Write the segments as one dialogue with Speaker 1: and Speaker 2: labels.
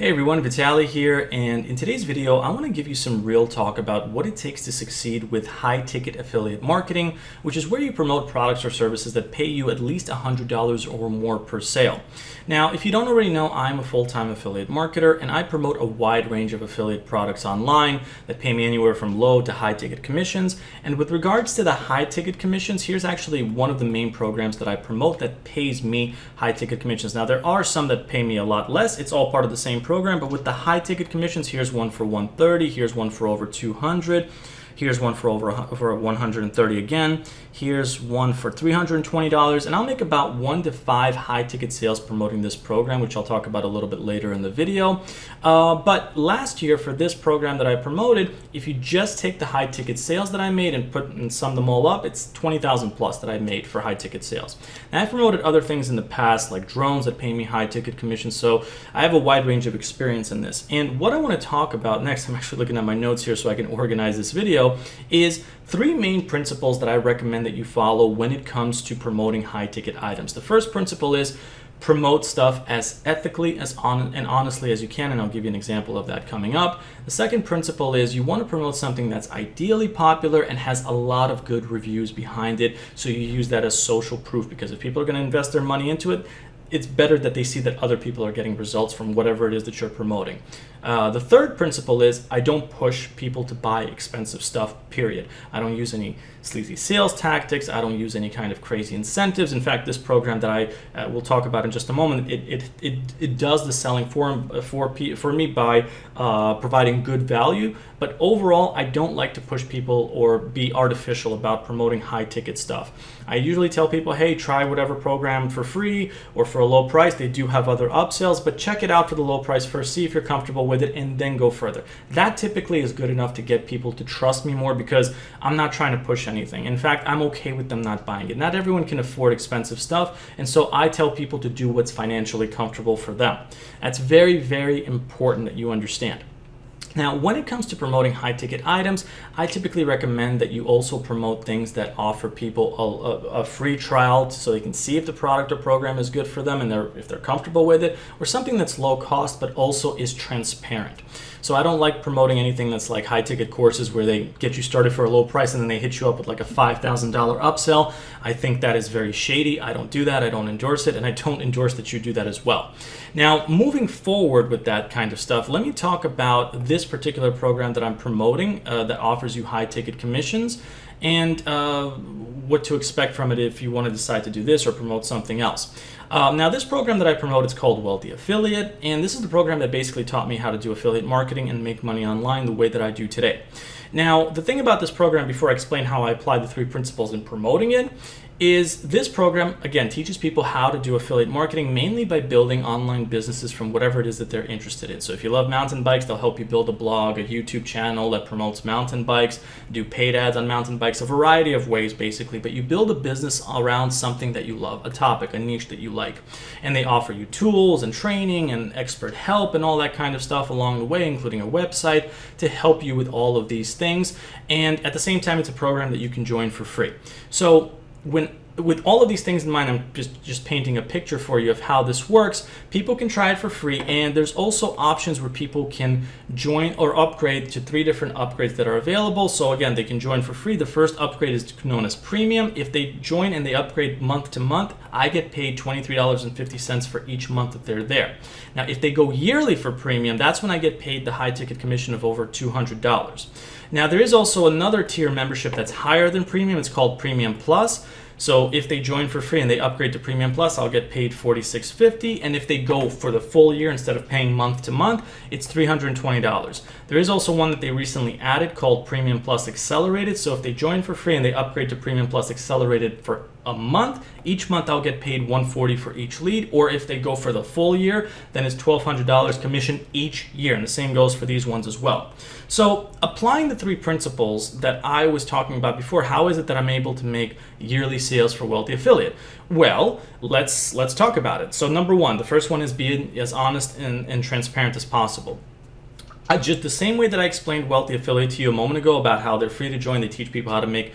Speaker 1: Hey everyone, Vitaly here, and in today's video I want to give you some real talk about what it takes to succeed with high-ticket affiliate marketing, which is where you promote products or services that pay you at least $100 or more per sale. Now, if you don't already know, I'm a full-time affiliate marketer and I promote a wide range of affiliate products online that pay me anywhere from low to high-ticket commissions. And with regards to the high-ticket commissions, here's actually one of the main programs that I promote that pays me high-ticket commissions. Now, there are some that pay me a lot less. It's all part of the same program, but with the high ticket commissions, here's one for 130, here's one for over 200, here's one for 130 again, here's one for $320, and I'll make about 1 to 5 high ticket sales promoting this program, which I'll talk about a little bit later in the video. But last year for this program that I promoted, if you just take the high ticket sales that I made and sum them all up, it's 20,000 plus that I made for high ticket sales. Now, I've promoted other things in the past like drones that pay me high ticket commissions, so I have a wide range of experience in this. And what I want to talk about next, I'm actually looking at my notes here so I can organize this video, is 3 main principles that I recommend that you follow when it comes to promoting high ticket items. The first principle is promote stuff as ethically and honestly as you can, and I'll give you an example of that coming up. The second principle is you want to promote something that's ideally popular and has a lot of good reviews behind it, so you use that as social proof, because if people are going to invest their money into it, it's better that they see that other people are getting results from whatever it is that you're promoting. The third principle is I don't push people to buy expensive stuff, period. I don't use any sleazy sales tactics. I don't use any kind of crazy incentives. In fact, this program that I will talk about in just a moment, it does the selling for me by providing good value. But overall, I don't like to push people or be artificial about promoting high ticket stuff. I usually tell people, hey, try whatever program for free or for a low price. They do have other upsells, but check it out for the low price first, see if you're comfortable with it, and then go further. That typically is good enough to get people to trust me more, because I'm not trying to push anything. In fact, I'm okay with them not buying it. Not everyone can afford expensive stuff, and so I tell people to do what's financially comfortable for them. That's very, very important that you understand. Now, when it comes to promoting high-ticket items, I typically recommend that you also promote things that offer people a free trial so they can see if the product or program is good for them and if they're comfortable with it, or something that's low cost but also is transparent. So I don't like promoting anything that's like high-ticket courses where they get you started for a low price and then they hit you up with like a $5,000 upsell. I think that is very shady. I don't do that. I don't endorse it, and I don't endorse that you do that as well. Now, moving forward with that kind of stuff, let me talk about this particular program that I'm promoting that offers you high-ticket commissions, and what to expect from it if you want to decide to do this or promote something else. Now, this program that I promote, it's called Wealthy Affiliate, and this is the program that basically taught me how to do affiliate marketing and make money online the way that I do today. Now, the thing about this program, before I explain how I apply the 3 principles in promoting it, is this program, again, teaches people how to do affiliate marketing mainly by building online businesses from whatever it is that they're interested in. So if you love mountain bikes, they'll help you build a blog, a YouTube channel that promotes mountain bikes, do paid ads on mountain bikes, a variety of ways basically, but you build a business around something that you love, a topic, a niche that you like. And they offer you tools and training and expert help and all that kind of stuff along the way, including a website to help you with all of these things. And at the same time, it's a program that you can join for free. So with all of these things in mind, I'm just painting a picture for you of how this works. People can try it for free, and there's also options where people can join or upgrade to 3 different upgrades that are available. So again, they can join for free. The first upgrade is known as premium. If they join and they upgrade month to month, I get paid $23.50 for each month that they're there. Now, if they go yearly for premium, that's when I get paid the high ticket commission of over $200. Now, there is also another tier membership that's higher than premium. It's called Premium Plus. So if they join for free and they upgrade to Premium Plus, I'll get paid $46.50. And if they go for the full year instead of paying month to month, it's $320. There is also one that they recently added called Premium Plus Accelerated. So if they join for free and they upgrade to Premium Plus Accelerated for a month, each month I'll get paid $140 for each lead. Or if they go for the full year, then it's $1,200 commission each year. And the same goes for these ones as well. So applying the 3 principles that I was talking about before, how is it that I'm able to make yearly sales for Wealthy Affiliate? Well, let's talk about it. So number 1, the first one is being as honest and transparent as possible. Just the same way that I explained Wealthy Affiliate to you a moment ago about how they're free to join, they teach people how to make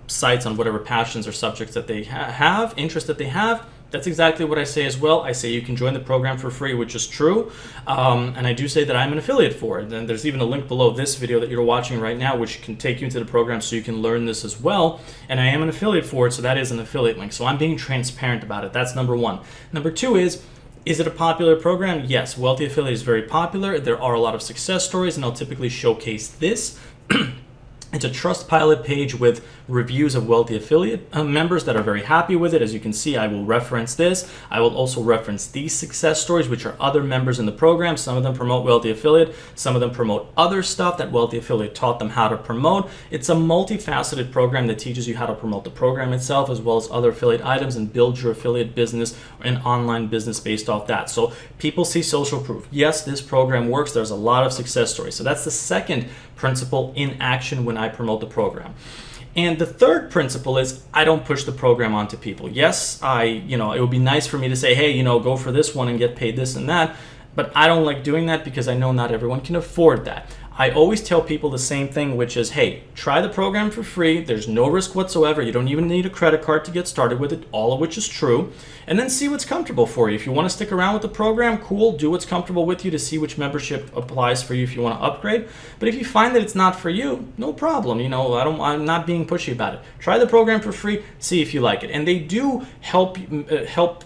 Speaker 1: sites on whatever passions or subjects that they have, interests that they have. That's exactly what I say as well. I say you can join the program for free, which is true. And I do say that I'm an affiliate for it. And there's even a link below this video that you're watching right now, which can take you into the program so you can learn this as well. And I am an affiliate for it, so that is an affiliate link. So I'm being transparent about it. That's number one. Number two is it a popular program? Yes, Wealthy Affiliate is very popular. There are a lot of success stories, and I'll typically showcase this. It's a Trustpilot page with reviews of Wealthy Affiliate members that are very happy with it. As you can see, I will reference this. I will also reference these success stories, which are other members in the program. Some of them promote Wealthy Affiliate. Some of them promote other stuff that Wealthy Affiliate taught them how to promote. It's a multifaceted program that teaches you how to promote the program itself, as well as other affiliate items, and build your affiliate business and online business based off that. So people see social proof. Yes, this program works. There's a lot of success stories. So that's the second principle in action when I promote the program. And the third principle is I don't push the program onto people. Yes, it would be nice for me to say, hey, go for this one and get paid this and that, but I don't like doing that because I know not everyone can afford that. I always tell people the same thing, which is, hey, try the program for free. There's no risk whatsoever. You don't even need a credit card to get started with it, all of which is true. And then see what's comfortable for you. If you want to stick around with the program, cool. Do what's comfortable with you to see which membership applies for you if you want to upgrade. But if you find that it's not for you, no problem. I'm not being pushy about it. Try the program for free. See if you like it. And they do help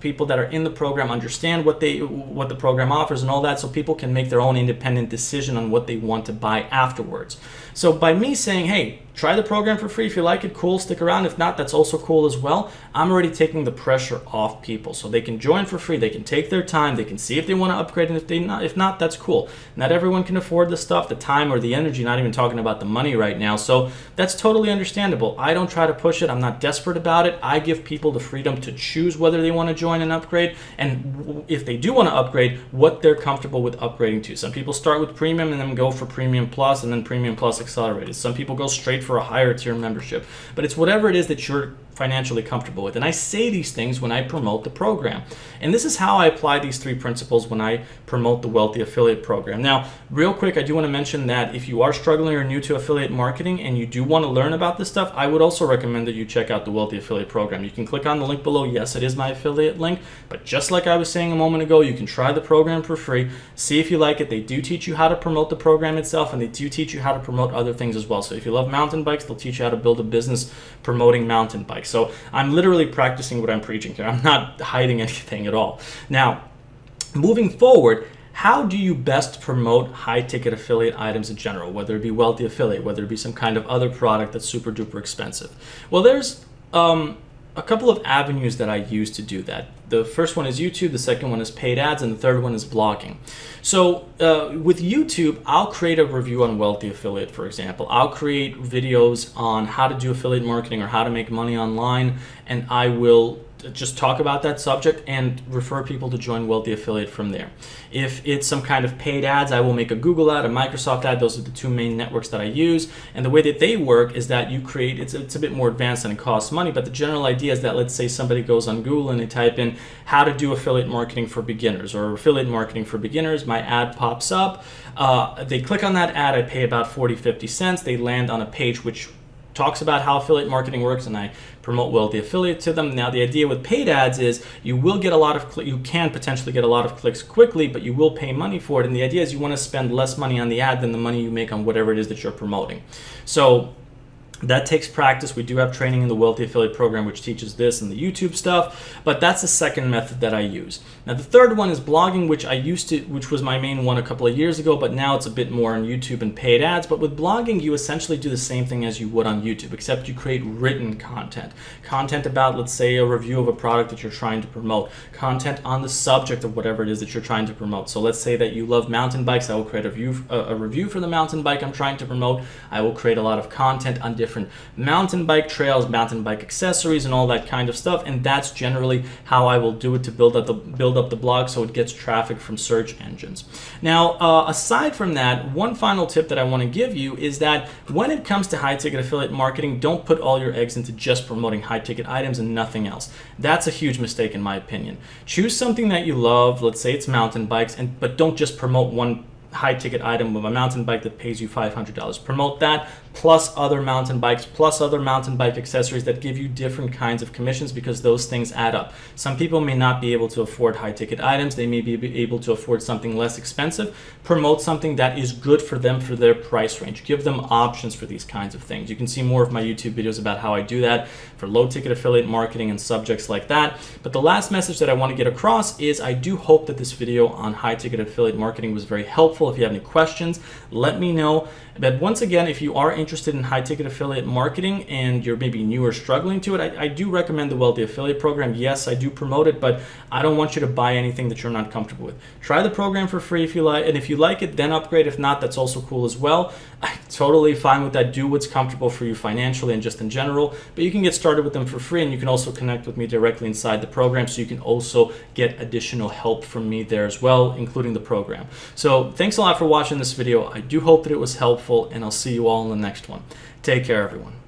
Speaker 1: people that are in the program understand what the program offers and all that, so people can make their own independent decision on what they want to buy afterwards. So by me saying, hey, try the program for free. If you like it, cool, stick around. If not, that's also cool as well. I'm already taking the pressure off people, so they can join for free. They can take their time. They can see if they want to upgrade, and if not, that's cool. Not everyone can afford the stuff, the time or the energy, not even talking about the money right now. So that's totally understandable. I don't try to push it. I'm not desperate about it. I give people the freedom to choose whether they want to join and upgrade, and if they do want to upgrade, what they're comfortable with upgrading to. Some people start with premium and then go for premium plus, and then premium plus accelerated. Some people go straight for a higher tier membership, but it's whatever it is that you're financially comfortable with. And I say these things when I promote the program. And this is how I apply these three principles when I promote the Wealthy Affiliate program. Now, real quick, I do want to mention that if you are struggling or new to affiliate marketing and you do want to learn about this stuff, I would also recommend that you check out the Wealthy Affiliate program. You can click on the link below. Yes, it is my affiliate link, but just like I was saying a moment ago, you can try the program for free, see if you like it. They do teach you how to promote the program itself, and they do teach you how to promote other things as well. So if you love mountain bikes, they'll teach you how to build a business promoting mountain bikes. So I'm literally practicing what I'm preaching here. I'm not hiding anything at all. Now, moving forward, how do you best promote high-ticket affiliate items in general, whether it be Wealthy Affiliate, whether it be some kind of other product that's super duper expensive? Well, there's a couple of avenues that I use to do that. The first one is YouTube, the second one is paid ads, and the third one is blogging. So with YouTube, I'll create a review on Wealthy Affiliate, for example. I'll create videos on how to do affiliate marketing or how to make money online, and I will just talk about that subject and refer people to join Wealthy Affiliate from there. If it's some kind of paid ads, I will make a Google ad, a Microsoft ad. Those are the two main networks that I use. And the way that they work is that you create, it's a bit more advanced and it costs money, but the general idea is that, let's say somebody goes on Google and they type in how to do affiliate marketing for beginners or affiliate marketing for beginners, my ad pops up. They click on that ad, I pay about 40-50 cents. They land on a page which talks about how affiliate marketing works, and I promote Wealthy Affiliate to them. Now, the idea with paid ads is you will get a lot of you can potentially get a lot of clicks quickly, but you will pay money for it. And the idea is you want to spend less money on the ad than the money you make on whatever it is that you're promoting. So that takes practice. We do have training in the Wealthy Affiliate program which teaches this and the YouTube stuff, but that's the second method that I use. Now the third one is blogging, which was my main one a couple of years ago, but now it's a bit more on YouTube and paid ads. But with blogging, you essentially do the same thing as you would on YouTube, except you create written content. Content about, let's say, a review of a product that you're trying to promote. Content on the subject of whatever it is that you're trying to promote. So let's say that you love mountain bikes. I will create a review for the mountain bike I'm trying to promote. I will create a lot of content on different mountain bike trails, mountain bike accessories, and all that kind of stuff. And that's generally how I will do it to build up the blog so it gets traffic from search engines. Now, aside from that, one final tip that I want to give you is that when it comes to high-ticket affiliate marketing, don't put all your eggs into just promoting high-ticket items and nothing else. That's a huge mistake in my opinion. Choose something that you love. Let's say it's mountain bikes, but don't just promote one high ticket item of a mountain bike that pays you $500. Promote that plus other mountain bikes, plus other mountain bike accessories that give you different kinds of commissions, because those things add up. Some people may not be able to afford high ticket items. They may be able to afford something less expensive. Promote something that is good for them for their price range. Give them options for these kinds of things. You can see more of my YouTube videos about how I do that for low ticket affiliate marketing and subjects like that. But the last message that I want to get across is I do hope that this video on high ticket affiliate marketing was very helpful. If you have any questions, let me know. But once again, if you are interested in high ticket affiliate marketing and you're maybe new or struggling to it, I do recommend the Wealthy Affiliate Program. Yes, I do promote it, but I don't want you to buy anything that you're not comfortable with. Try the program for free if you like, and if you like it, then upgrade. If not, that's also cool as well. I'm totally fine with that. Do what's comfortable for you financially and just in general, but you can get started with them for free, and you can also connect with me directly inside the program, so you can also get additional help from me there as well, including the program. So thanks a lot for watching this video. I do hope that it was helpful, and I'll see you all in the next one. Take care, everyone.